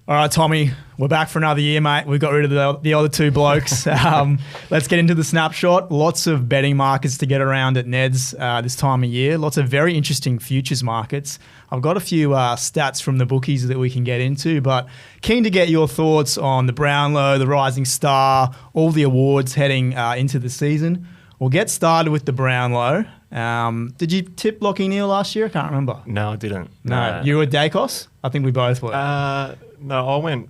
All right, Tommy, we're back for another year, mate. We got rid of the other two blokes. Let's get into the snapshot. Lots of betting markets to get around at Neds this time of year. Lots of very interesting futures markets. I've got a few stats from the bookies that we can get into, but keen to get your thoughts on the Brownlow, the Rising Star, all the awards heading into the season. We'll get started with the Brownlow. Did you tip Lachie Neale last year? I can't remember. No, I didn't. No. You were Dacos? I think we both were. No, I went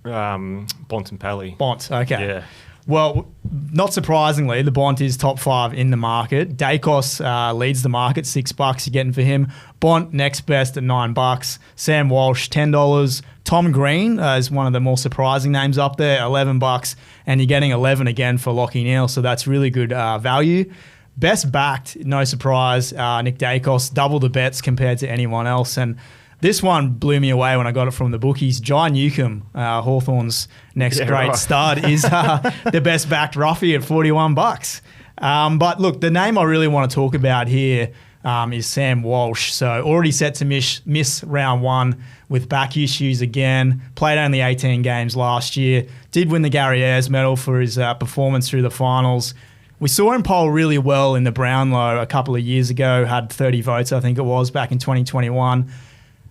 Bont and Pally. Bont, okay. Yeah. Well, not surprisingly, the Bont is top 5 in the market. Dacos leads the market, $6 you're getting for him. Bont next best at $9. Sam Walsh, $10. Tom Green is one of the more surprising names up there, $11. And you're getting 11 again for Lachie Neale, so that's really good value. Best backed, no surprise, Nick Dacos, double the bets compared to anyone else. And this one blew me away when I got it from the bookies. Jai Newcomb, Hawthorn's next great stud, is the best backed roughie at $41. But look, the name I really want to talk about here is Sam Walsh. So already set to miss round 1 with back issues again. Played only 18 games last year. Did win the Gary Ayres medal for his performance through the finals. We saw him poll really well in the Brownlow a couple of years ago. Had 30 votes, I think it was, back in 2021.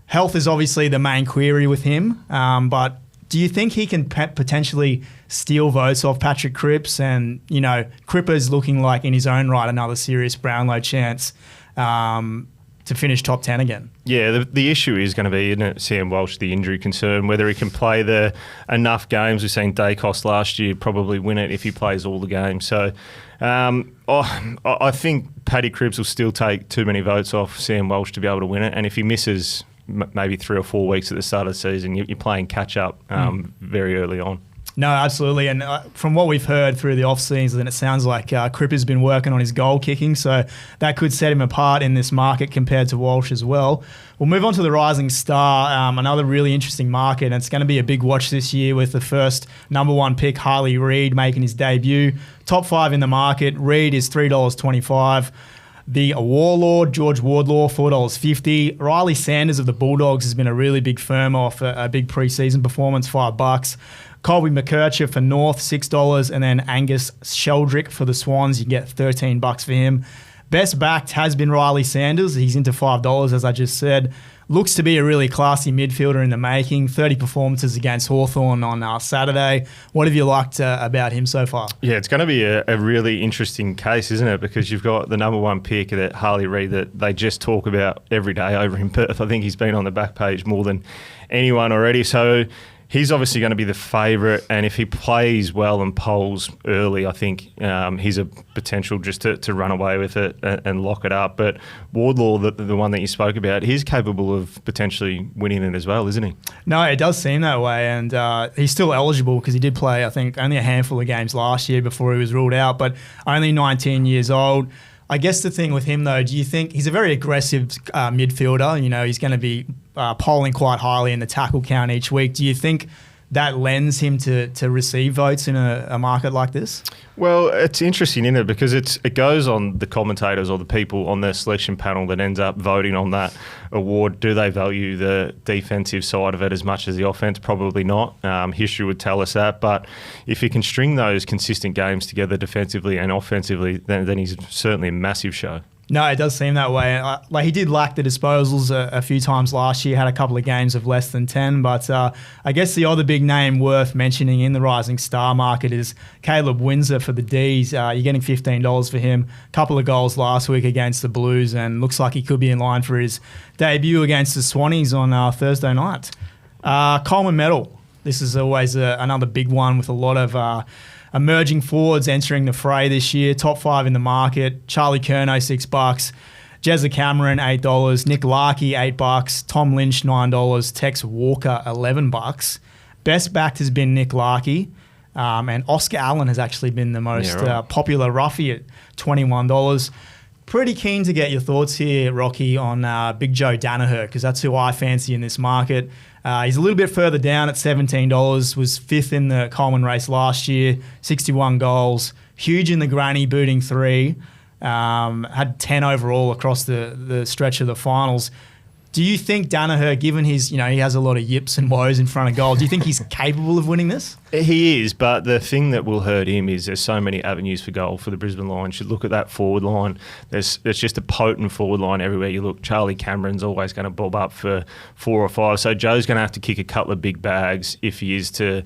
Health is obviously the main query with him, but do you think he can potentially steal votes off Patrick Cripps? And, you know, Cripper's looking like in his own right another serious Brownlow chance to finish top 10 again. Yeah, the issue is going to be, isn't it, Sam Walsh, the injury concern, whether he can play enough games. We've seen Dacos last year probably win it if he plays all the games. So I think Paddy Cripps will still take too many votes off Sam Walsh to be able to win it. And if he misses maybe 3 or 4 weeks at the start of the season, you're playing catch-up very early on. No, absolutely. And from what we've heard through the off-season, it sounds like Cripper's been working on his goal kicking, so that could set him apart in this market compared to Walsh as well. We'll move on to the Rising Star, another really interesting market, and it's going to be a big watch this year with the first number 1 pick, Harley Reid, making his debut. Top 5 in the market. Reid is $3.25. The Warlord, George Wardlaw, $4.50. Riley Sanders of the Bulldogs has been a really big firm off a big preseason performance, $5. Colby McKercher for North, $6. And then Angus Sheldrick for the Swans, you get $13 for him. Best backed has been Riley Sanders. He's into $5, as I just said. Looks to be a really classy midfielder in the making. 30 performances against Hawthorn on Saturday. What have you liked about him so far? Yeah, it's going to be a really interesting case, isn't it? Because you've got the number 1 pick, that Harley Reid, that they just talk about every day over in Perth. I think he's been on the back page more than anyone already. So he's obviously going to be the favourite, and if he plays well and polls early, I think he's a potential just to run away with it and lock it up. But Wardlaw, the one that you spoke about, he's capable of potentially winning it as well, isn't he? No, it does seem that way, and he's still eligible because he did play, I think, only a handful of games last year before he was ruled out, but only 19 years old. I guess the thing with him, though, do you think he's a very aggressive midfielder? You know, he's going to be polling quite highly in the tackle count each week. Do you think that lends him to receive votes in a market like this? Well, it's interesting, isn't it? Because it goes on the commentators or the people on their selection panel that ends up voting on that award. Do they value the defensive side of it as much as the offense? Probably not. History would tell us that. But if he can string those consistent games together defensively and offensively, then he's certainly a massive show. No, it does seem that way. Like he did lack the disposals a few times last year, had a couple of games of less than 10, but I guess the other big name worth mentioning in the Rising Star market is Caleb Windsor for the D's. You're getting $15 for him. Couple of goals last week against the Blues, and looks like he could be in line for his debut against the Swannies on Thursday night. Coleman medal. This is always another big one with a lot of emerging forwards entering the fray this year. Top 5 in the market. Charlie Curnow, $6. Jezza Cameron, $8. Nick Larkey, $8. Tom Lynch, $9. Tex Walker, $11. Best backed has been Nick Larkey. And Oscar Allen has actually been the most popular roughie at $21. Pretty keen to get your thoughts here, Rocky, on Big Joe Danaher, because that's who I fancy in this market. He's a little bit further down at $17, was 5th in the Coleman race last year, 61 goals, huge in the granny, booting 3, had 10 overall across the stretch of the finals. Do you think Danaher, given his, he has a lot of yips and woes in front of goal, do you think he's capable of winning this? He is, but the thing that will hurt him is there's so many avenues for goal for the Brisbane Lions. You look at that forward line, there's just a potent forward line everywhere you look. Charlie Cameron's always going to bob up for 4 or 5, so Joe's going to have to kick a couple of big bags if he is to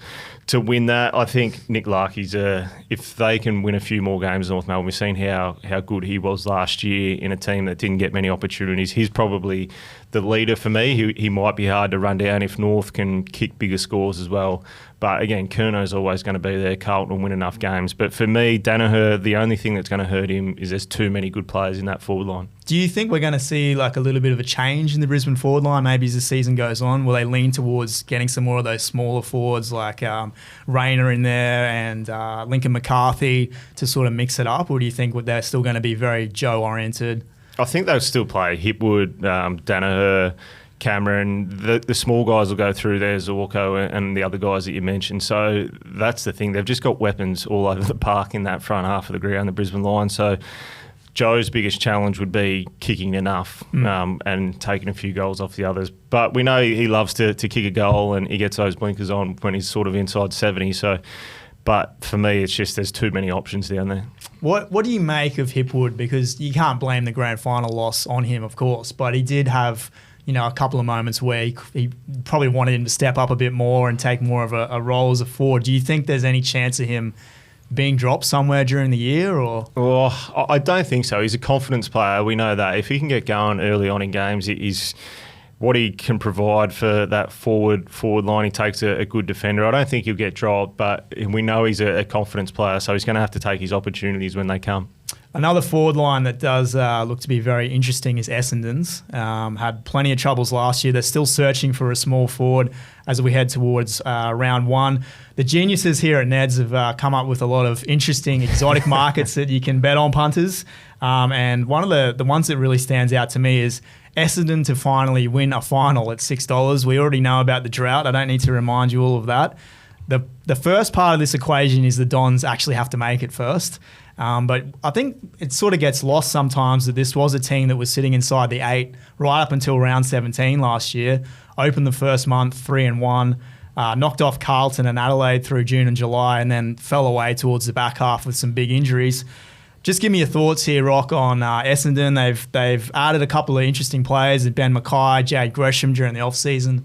win that. I think Nick Larkey's if they can win a few more games in North Melbourne, we've seen how good he was last year in a team that didn't get many opportunities. He's probably the leader for me. He might be hard to run down if North can kick bigger scores as well. But again, Curno's always going to be there. Carlton will win enough games. But for me, Danaher, the only thing that's going to hurt him is there's too many good players in that forward line. Do you think we're going to see like a little bit of a change in the Brisbane forward line maybe as the season goes on? Will they lean towards getting some more of those smaller forwards like Rayner in there and Lincoln McCarthy to sort of mix it up? Or do you think they're still going to be very Joe-oriented? I think they'll still play Hipwood, Danaher, Cameron. The small guys will go through there, Zorko and the other guys that you mentioned. So that's the thing. They've just got weapons all over the park in that front half of the ground, the Brisbane Lions. So Joe's biggest challenge would be kicking enough and taking a few goals off the others. But we know he loves to kick a goal and he gets those blinkers on when he's sort of inside 70. So, but for me, it's just there's too many options down there. What do you make of Hipwood? Because you can't blame the grand final loss on him, of course, but he did have a couple of moments where he probably wanted him to step up a bit more and take more of a role as a forward. Do you think there's any chance of him being dropped somewhere during the year? Or? Well, I don't think so. He's a confidence player. We know that. If he can get going early on in games, he's what he can provide for that forward line. He takes a good defender. I don't think he'll get dropped, but we know he's a confidence player, so he's going to have to take his opportunities when they come. Another forward line that does look to be very interesting is Essendon's. Had plenty of troubles last year. They're still searching for a small forward as we head towards round 1. The geniuses here at Neds have come up with a lot of interesting exotic markets that you can bet on, punters. And one of the ones that really stands out to me is Essendon to finally win a final at $6. We already know about the drought. I don't need to remind you all of that. The first part of this equation is the Dons actually have to make it first. But I think it sort of gets lost sometimes that this was a team that was sitting inside the 8 right up until round 17 last year. Opened the first month 3-1, knocked off Carlton and Adelaide through June and July, and then fell away towards the back half with some big injuries. Just give me your thoughts here, Rock, on Essendon. They've added a couple of interesting players, Ben Mackay, Jade Gresham during the off-season.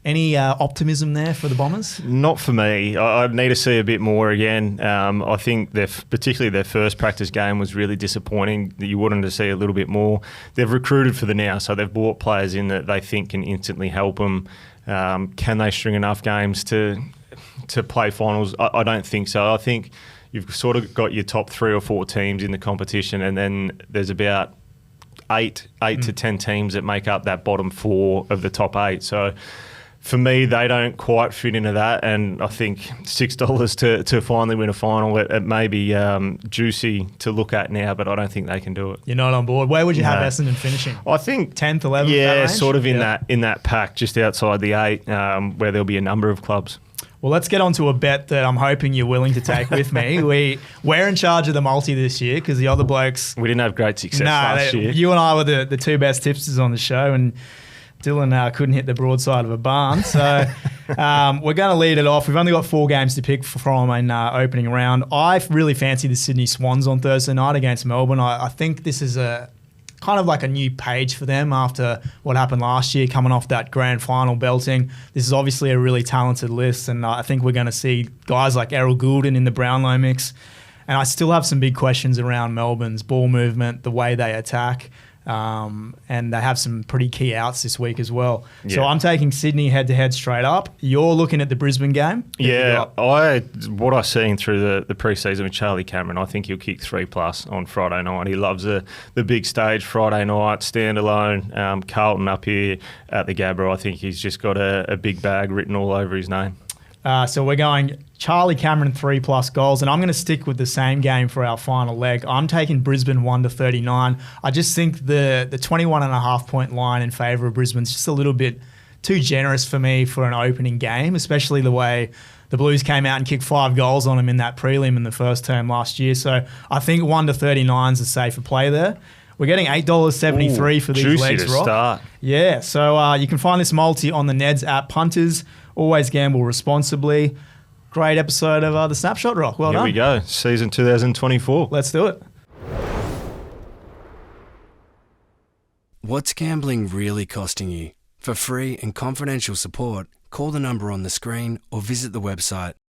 Any optimism there for the Bombers? Not for me. I need to see a bit more again. I think particularly their first practice game was really disappointing. You wanted to see a little bit more. They've recruited for the now, so they've brought players in that they think can instantly help them. Can they string enough games to play finals? I don't think so. I think you've sort of got your top 3 or 4 teams in the competition, and then there's about 8 to 10 teams that make up that bottom 4 of the top 8. So for me, they don't quite fit into that, and I think $6 to finally win a final, it may be juicy to look at now, but I don't think they can do it. You're not on board. Where would you have Essendon finishing? I think 10th, 11th. Yeah, sort of in that pack, just outside the 8, where there'll be a number of clubs. Well, let's get on to a bet that I'm hoping you're willing to take with me. We're in charge of the multi this year because the other blokes... We didn't have great success last year. You and I were the 2 best tipsters on the show, and Dylan couldn't hit the broadside of a barn. So we're going to lead it off. We've only got 4 games to pick from in opening round. I really fancy the Sydney Swans on Thursday night against Melbourne. I think this is a kind of like a new page for them after what happened last year, coming off that grand final belting. This is obviously a really talented list, and I think we're going to see guys like Errol Goulden in the Brownlow mix. And I still have some big questions around Melbourne's ball movement, the way they attack. And they have some pretty key outs this week as well. Yeah. So I'm taking Sydney head-to-head straight up. You're looking at the Brisbane game? Yeah, what I've seen through the pre-season with Charlie Cameron, I think he'll kick 3+ on Friday night. He loves the big stage Friday night, standalone. Carlton up here at the Gabba, I think he's just got a big bag written all over his name. So we're going Charlie Cameron 3+ goals, and I'm going to stick with the same game for our final leg. I'm taking Brisbane 1-39. I just think the 21.5 point line in favour of Brisbane is just a little bit too generous for me for an opening game, especially the way the Blues came out and kicked 5 goals on them in that prelim in the first term last year. So I think 1-39 is a safer play there. We're getting $8.73 for these juicy legs, to Rock. start. Yeah, so you can find this multi on the Neds app. Punters, always gamble responsibly. Great episode of the Snapshot, Rock. Well Here done. we go. Season 2024. Let's do it. What's gambling really costing you? For free and confidential support, call the number on the screen or visit the website